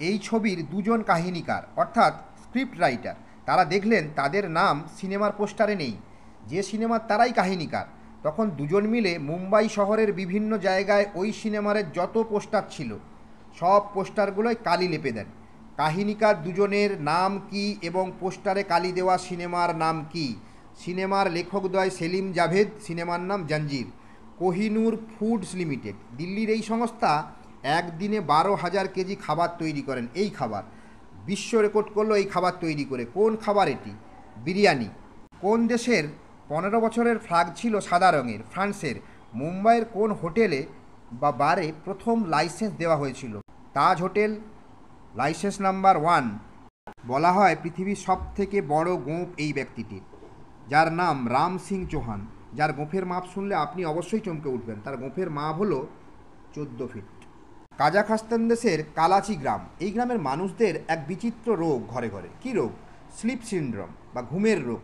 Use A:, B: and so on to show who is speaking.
A: এই ছবির দুজন কাহিনীকার অর্থাৎ স্ক্রিপ্ট রাইটার তারা দেখলেন তাদের নাম সিনেমার পোস্টারে নেই, যে সিনেমার তারাই কাহিনীকার। তখন দুজন মিলে মুম্বাই শহরের বিভিন্ন জায়গায় ওই সিনেমার যত পোস্টার ছিল সব পোস্টারগুলোয় কালি লেপে দেন। কাহিনীকার দুজনের নাম কি এবং পোস্টারে কালি দেওয়া সিনেমার নাম কি? সিনেমার লেখকদ্বয় সেলিম জাভেদ, সিনেমার নাম জঞ্জির। কোহিনূর ফুডস লিমিটেড, দিল্লির এই সংস্থা একদিনে 12,000 কেজি খাবার তৈরি করেন। এই খাবার বিশ্ব রেকর্ড করলো এই খাবার তৈরি করে। কোন খাবার এটি? বিরিয়ানি। কোন দেশের 15 বছরের ফ্ল্যাগ ছিল সাদা রঙের? ফ্রান্সের। মুম্বাইয়ের কোন হোটেলে বা বারে প্রথম লাইসেন্স দেওয়া হয়েছিল? তাজ হোটেল। Licence number 1। বলা হয় পৃথিবীর সব থেকে বড় গোঁফ এই ব্যক্তিটির, যার নাম রাম সিং চৌহান, যার গোঁফের মাপ শুনলে আপনি অবশ্যই চমকে উঠবেন। তার গোঁফের মাপ হলো 14 ফিট। কাজাখস্তান দেশের কালাচি গ্রাম, এই গ্রামের মানুষদের এক বিচিত্র রোগ ঘরে ঘরে। কী রোগ? স্লিপ সিনড্রোম বা ঘুমের রোগ।